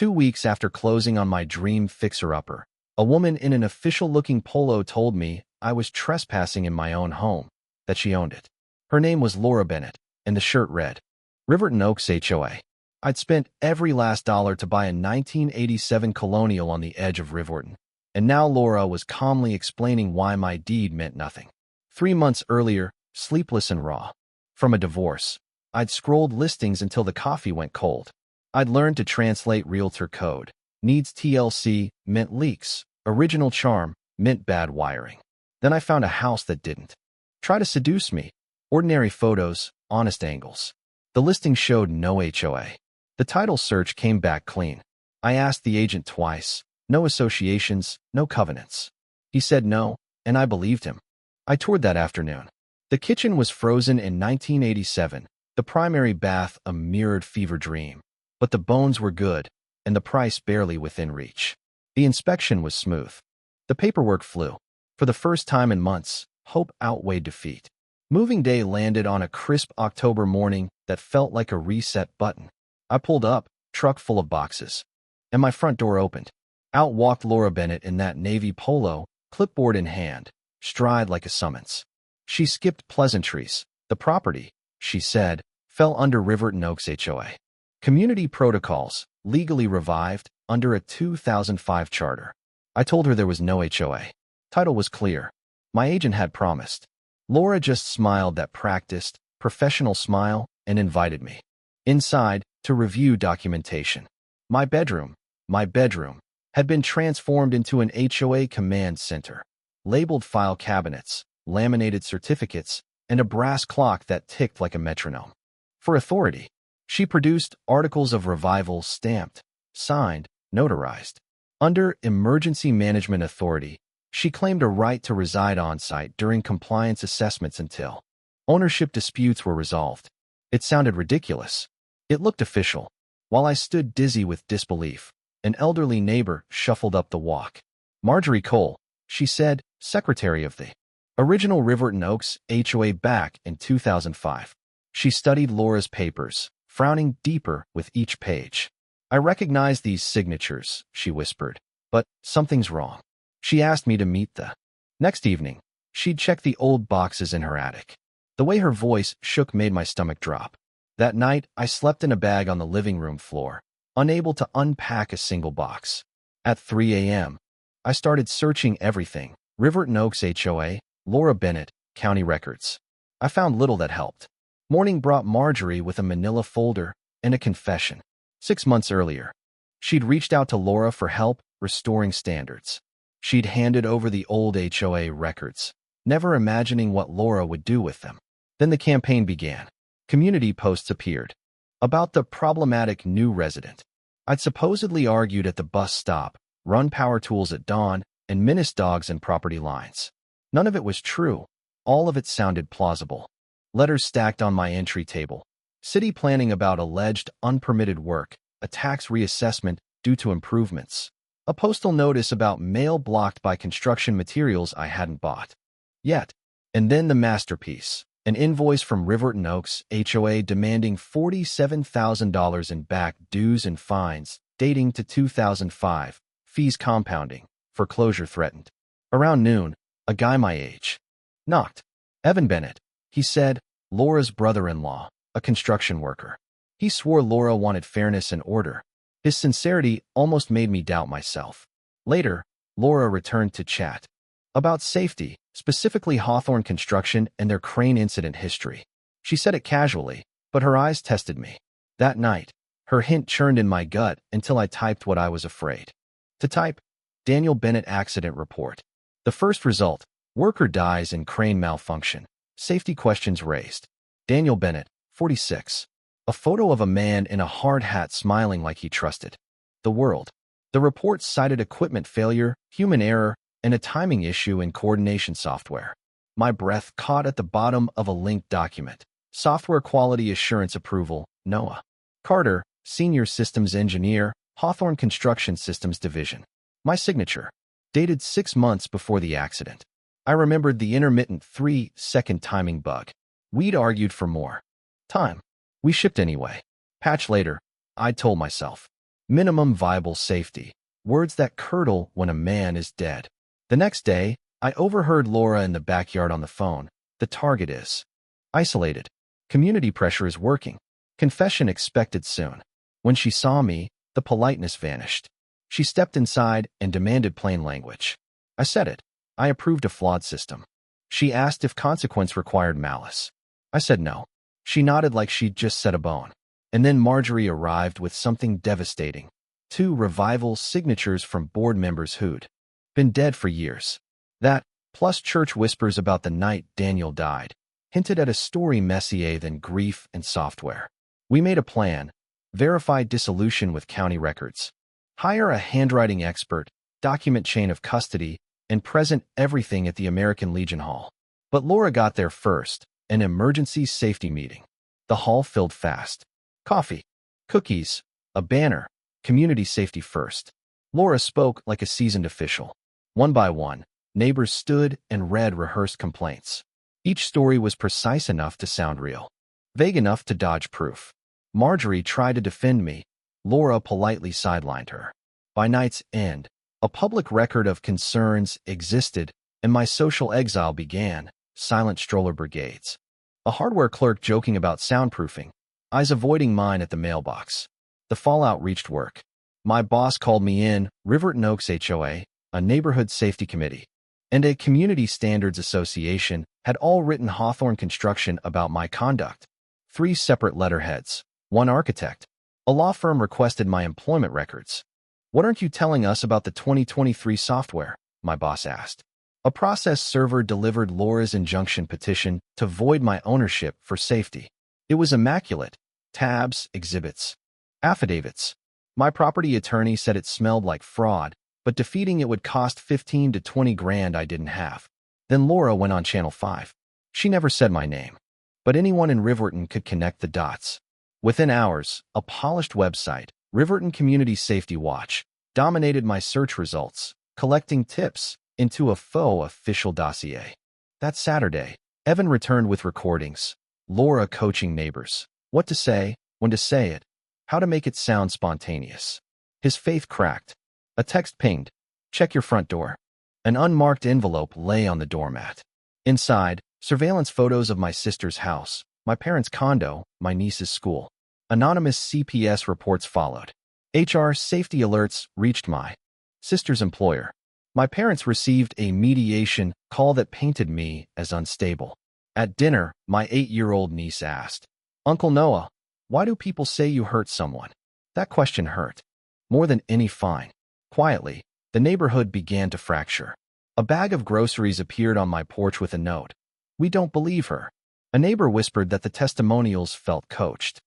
2 weeks after closing on my dream fixer-upper, a woman in an official-looking polo told me I was trespassing in my own home, that she owned it. Her name was Laura Bennett, and the shirt read, Riverton Oaks HOA. I'd spent every last dollar to buy a 1987 Colonial on the edge of Riverton, and now Laura was calmly explaining why my deed meant nothing. 3 months earlier, sleepless and raw. From a divorce, I'd scrolled listings until the coffee went cold. I'd learned to translate realtor code. Needs TLC meant leaks. Original charm meant bad wiring. Then I found a house that didn't. Try to seduce me. Ordinary photos, honest angles. The listing showed no HOA. The title search came back clean. I asked the agent twice. No associations, no covenants. He said no, and I believed him. I toured that afternoon. The kitchen was frozen in 1987, the primary bath a mirrored fever dream. But the bones were good, and the price barely within reach. The inspection was smooth. The paperwork flew. For the first time in months, hope outweighed defeat. Moving day landed on a crisp October morning that felt like a reset button. I pulled up, truck full of boxes, and my front door opened. Out walked Laura Bennett in that navy polo, clipboard in hand, stride like a summons. She skipped pleasantries. The property, she said, fell under Riverton Oaks HOA. Community protocols, legally revived, under a 2005 charter. I told her there was no HOA. Title was clear. My agent had promised. Laura just smiled that practiced, professional smile and invited me inside to review documentation. My bedroom, had been transformed into an HOA command center. Labeled file cabinets, laminated certificates, and a brass clock that ticked like a metronome. For authority, she produced articles of revival stamped, signed, notarized. Under Emergency Management Authority, she claimed a right to reside on-site during compliance assessments until ownership disputes were resolved. It sounded ridiculous. It looked official. While I stood dizzy with disbelief, an elderly neighbor shuffled up the walk. Marjorie Cole, she said, secretary of the original Riverton Oaks HOA back in 2005. She studied Laura's papers, frowning deeper with each page. I recognize these signatures, she whispered, but something's wrong. She asked me to meet the next evening. She'd check the old boxes in her attic. The way her voice shook made my stomach drop. That night, I slept in a bag on the living room floor, unable to unpack a single box. At 3 a.m., I started searching everything. Riverton Oaks HOA, Laura Bennett, county records. I found little that helped. Morning brought Marjorie with a manila folder and a confession. 6 months earlier, she'd reached out to Laura for help restoring standards. She'd handed over the old HOA records, never imagining what Laura would do with them. Then the campaign began. Community posts appeared about the problematic new resident. I'd supposedly argued at the bus stop, run power tools at dawn, and menaced dogs and property lines. None of it was true. All of it sounded plausible. Letters stacked on my entry table. City planning about alleged unpermitted work, a tax reassessment due to improvements. A postal notice about mail blocked by construction materials I hadn't bought yet. And then the masterpiece, an invoice from Riverton Oaks HOA demanding $47,000 in back dues and fines, dating to 2005, fees compounding, foreclosure threatened. Around noon, a guy my age knocked. Evan Bennett, he said, Laura's brother-in-law, a construction worker. He swore Laura wanted fairness and order. His sincerity almost made me doubt myself. Later, Laura returned to chat about safety, specifically Hawthorne Construction and their crane incident history. She said it casually, but her eyes tested me. That night, her hint churned in my gut until I typed what I was afraid to type. Daniel Bennett accident report. The first result, worker dies in crane malfunction. Safety questions raised. Daniel Bennett, 46. A photo of a man in a hard hat smiling like he trusted the world. The report cited equipment failure, human error, and a timing issue in coordination software. My breath caught at the bottom of a linked document. Software Quality Assurance Approval, NOAA. Carter, Senior Systems Engineer, Hawthorne Construction Systems Division. My signature. Dated 6 months before the accident. I remembered the intermittent 3-second timing bug. We'd argued for more time. We shipped anyway. Patch later, I told myself. Minimum viable safety. Words that curdle when a man is dead. The next day, I overheard Laura in the backyard on the phone. The target is isolated. Community pressure is working. Confession expected soon. When she saw me, the politeness vanished. She stepped inside and demanded plain language. I said it. I approved a flawed system. She asked if consequence required malice. I said no. She nodded like she'd just set a bone. And then Marjorie arrived with something devastating. 2 revival signatures from board members who'd been dead for years. That, plus church whispers about the night Daniel died, hinted at a story messier than grief and software. We made a plan, verify dissolution with county records, hire a handwriting expert, document chain of custody, and present everything at the American Legion Hall. But Laura got there first, an emergency safety meeting. The hall filled fast. Coffee, cookies, a banner, community safety first. Laura spoke like a seasoned official. One by one, neighbors stood and read rehearsed complaints. Each story was precise enough to sound real, vague enough to dodge proof. Marjorie tried to defend me. Laura politely sidelined her. By night's end, a public record of concerns existed, and my social exile began. Silent stroller brigades. A hardware clerk joking about soundproofing, eyes avoiding mine at the mailbox. The fallout reached work. My boss called me in, Riverton Oaks HOA, a neighborhood safety committee, and a community standards association had all written Hawthorne Construction about my conduct. 3 separate letterheads. 1 architect. A law firm requested my employment records. What aren't you telling us about the 2023 software? My boss asked. A process server delivered Laura's injunction petition to void my ownership for safety. It was immaculate. Tabs, exhibits, affidavits. My property attorney said it smelled like fraud, but defeating it would cost 15 to 20 grand I didn't have. Then Laura went on Channel 5. She never said my name, but anyone in Riverton could connect the dots. Within hours, a polished website, Riverton Community Safety Watch, dominated my search results, collecting tips into a faux official dossier. That Saturday, Evan returned with recordings. Laura coaching neighbors. What to say, when to say it, how to make it sound spontaneous. His faith cracked. A text pinged. Check your front door. An unmarked envelope lay on the doormat. Inside, surveillance photos of my sister's house, my parents' condo, my niece's school. Anonymous CPS reports followed. HR safety alerts reached my sister's employer. My parents received a mediation call that painted me as unstable. At dinner, my 8-year-old niece asked, "Uncle Noah, why do people say you hurt someone?" That question hurt. More than any fine. Quietly, the neighborhood began to fracture. A bag of groceries appeared on my porch with a note. "We don't believe her." A neighbor whispered that the testimonials felt coached.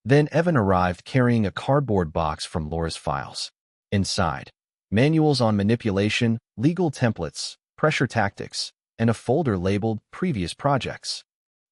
Then Evan arrived carrying a cardboard box from Laura's files. Inside, manuals on manipulation, legal templates, pressure tactics, and a folder labeled Previous Projects.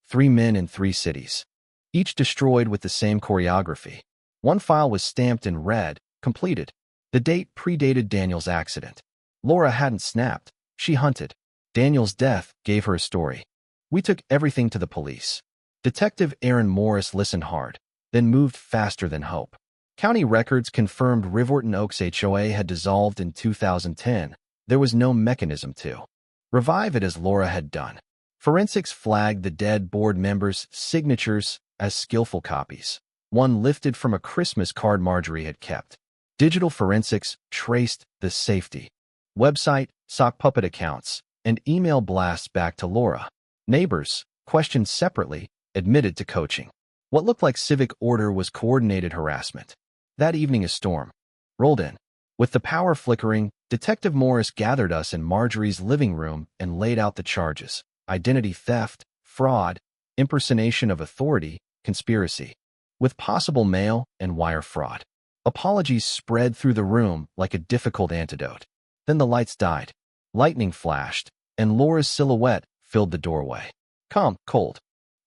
3 men in 3 cities, each destroyed with the same choreography. One file was stamped in red, completed. The date predated Daniel's accident. Laura hadn't snapped. She hunted. Daniel's death gave her a story. We took everything to the police. Detective Aaron Morris listened hard, then moved faster than hope. County records confirmed Riverton Oaks HOA had dissolved in 2010. There was no mechanism to revive it as Laura had done. Forensics flagged the dead board members' signatures as skillful copies, one lifted from a Christmas card Marjorie had kept. Digital forensics traced the safety. Website, sock puppet accounts, and email blasts back to Laura. Neighbors, questioned separately, admitted to coaching. What looked like civic order was coordinated harassment. That evening a storm rolled in. With the power flickering, Detective Morris gathered us in Marjorie's living room and laid out the charges: identity theft, fraud, impersonation of authority, conspiracy, with possible mail and wire fraud. Apologies spread through the room like a difficult antidote. Then the lights died. Lightning flashed, and Laura's silhouette filled the doorway. Calm, cold.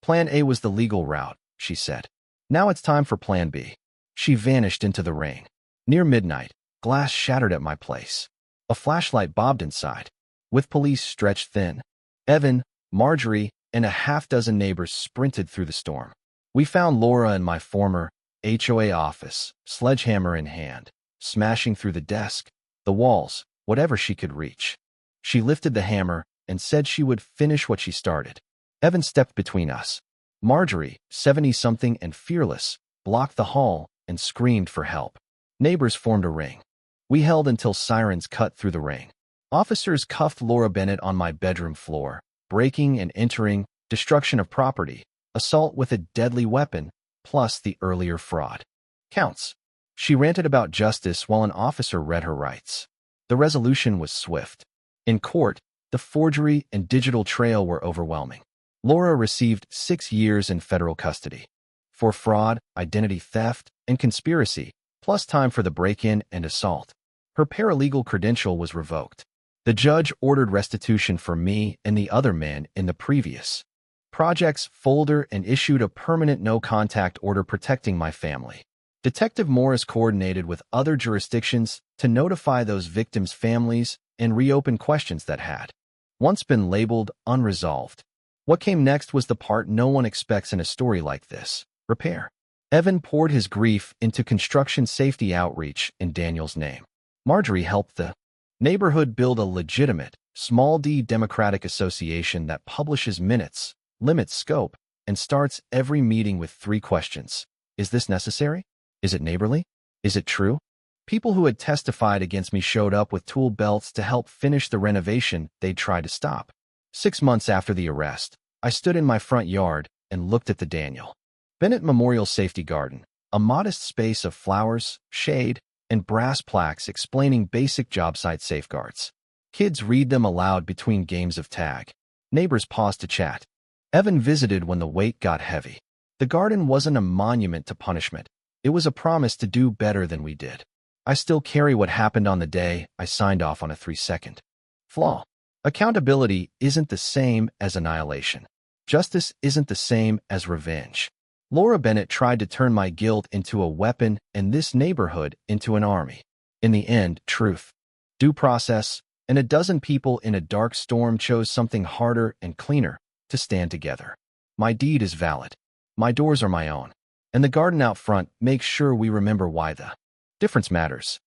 Plan A was the legal route, she said. Now it's time for Plan B. She vanished into the rain. Near midnight, glass shattered at my place. A flashlight bobbed inside. With police stretched thin, Evan, Marjorie, and a half-dozen neighbors sprinted through the storm. We found Laura in my former HOA office, sledgehammer in hand. smashing through the desk, the walls, whatever she could reach. She lifted the hammer and said she would finish what she started. Evan stepped between us. Marjorie, 70-something and fearless, blocked the hall and screamed for help. Neighbors formed a ring. We held until sirens cut through the ring. Officers cuffed Laura Bennett on my bedroom floor, breaking and entering, destruction of property, assault with a deadly weapon, plus the earlier fraud. Counts. She ranted about justice while an officer read her rights. The resolution was swift. In court, the forgery and digital trail were overwhelming. Laura received 6 years in federal custody for fraud, identity theft, and conspiracy, plus time for the break-in and assault. Her paralegal credential was revoked. The judge ordered restitution for me and the other man in the previous project's folder and issued a permanent no-contact order protecting my family. Detective Morris coordinated with other jurisdictions to notify those victims' families and reopen questions that had once been labeled unresolved. What came next was the part no one expects in a story like this: repair. Evan poured his grief into construction safety outreach in Daniel's name. Marjorie helped the neighborhood build a legitimate, small d democratic association that publishes minutes, limits scope, and starts every meeting with 3 questions. Is this necessary? Is it neighborly? Is it true? People who had testified against me showed up with tool belts to help finish the renovation they'd tried to stop. 6 months after the arrest, I stood in my front yard and looked at the Daniel Bennett Memorial Safety Garden, a modest space of flowers, shade, and brass plaques explaining basic job site safeguards. Kids read them aloud between games of tag. Neighbors paused to chat. Evan visited when the weight got heavy. The garden wasn't a monument to punishment. It was a promise to do better than we did. I still carry what happened on the day I signed off on a 3-second flaw. Accountability isn't the same as annihilation. Justice isn't the same as revenge. Laura Bennett tried to turn my guilt into a weapon and this neighborhood into an army. In the end, truth, due process, and a dozen people in a dark storm chose something harder and cleaner: to stand together. My deed is valid. My doors are my own. And the garden out front makes sure we remember why the difference matters.